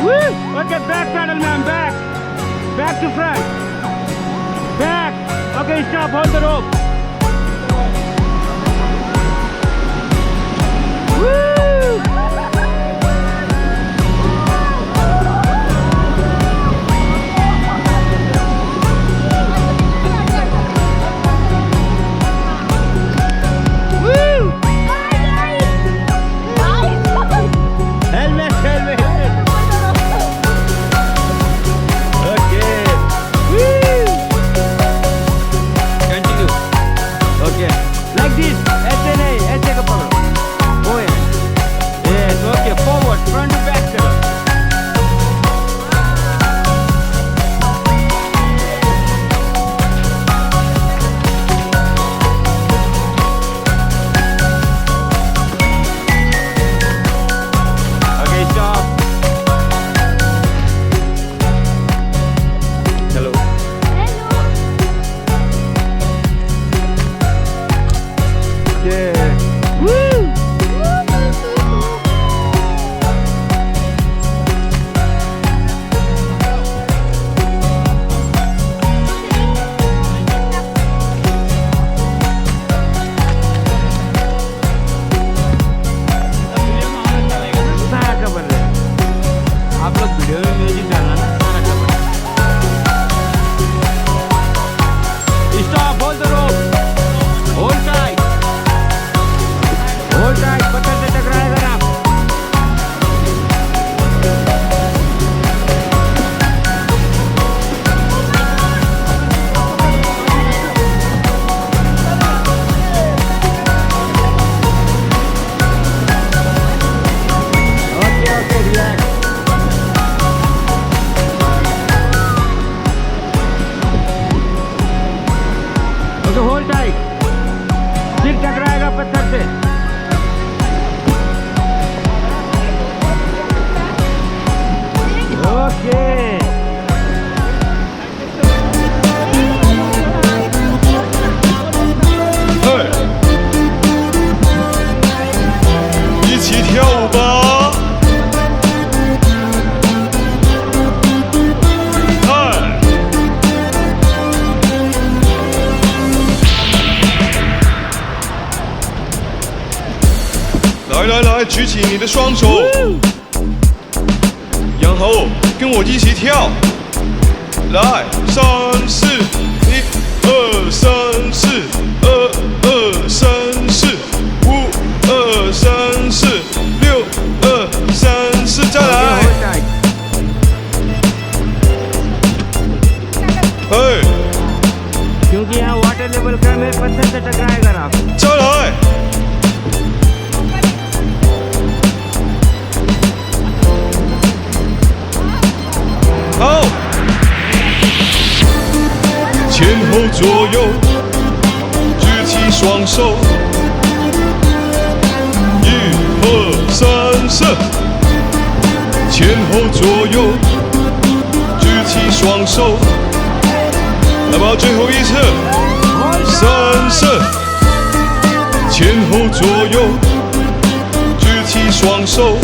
Woo! Okay, back pedal, man, back. Back to front. Back. Okay, stop, hold the rope. Woo!来来来，举起你的双手，然后跟我一起跳。来，3、4，1、2、3、4，2、2、3、4，5、2、3、4，6、2、3、4，再来。嘿。क्योंकि यहाँ water level कम है, पत्थर से टकराएगा आप। 再来。好，前后左右，举起双手，1、2、3、4，前后左右，举起双手，来吧，最后一次，3、4，前后左右，举起双手。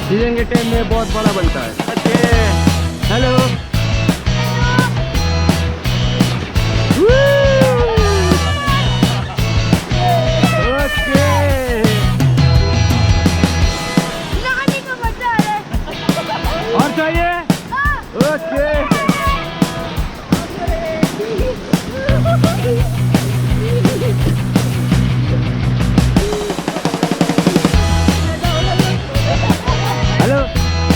season के टाइम में बहुत बड़ा बनता है। ओके हेलो ओके और चाहिए ओके हेलो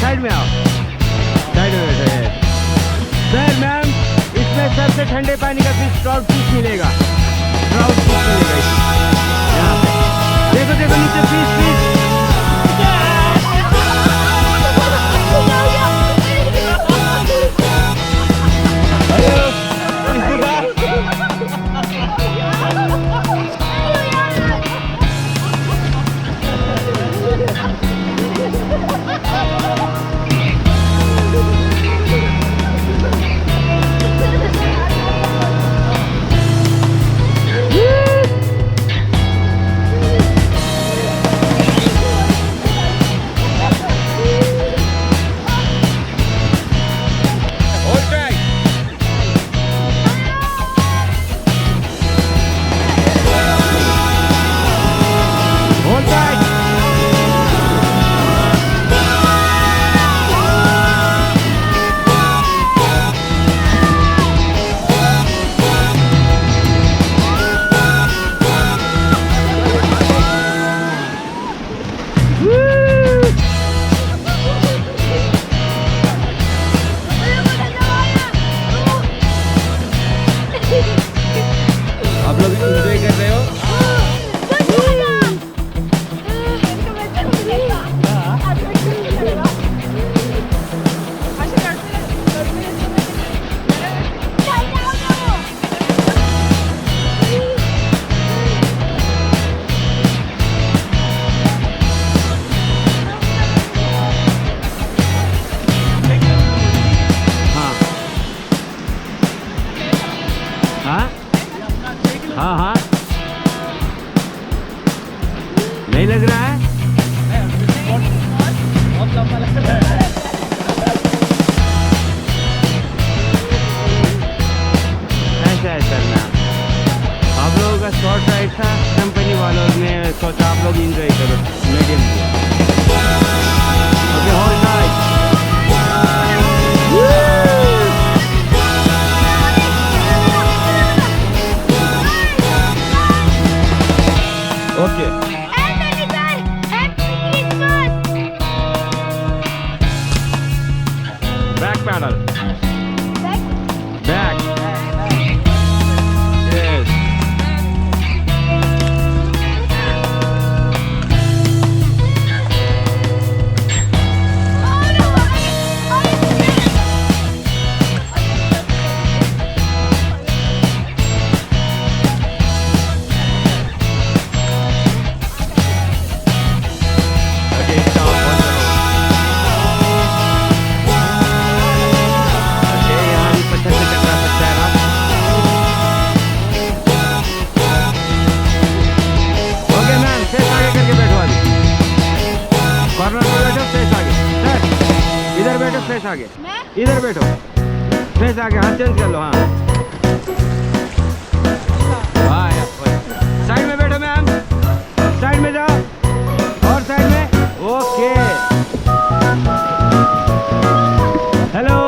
साइड में आओ साइड में बैठो सर मैम इसमें सबसे ठंडे पानी का फिश ट्राउट फिश मिलेगा ट्राउट फिश मिलेगा यहाँ पे देखो देखो नीचे फिश फिश हाँ हाँ नहीं लग रहा है ऐसा है सर ना आप लोगों का शॉर्ट राइड था कंपनी वालों ने सोचा आप लोग इंजॉय करो medium okay hold tight okay back paddle back yes face आगे इधर बैठो फेस आगे हाथ चेंज कर लो हाँ साइड में बैठो मैम साइड में जाओ और साइड में ओके हेलो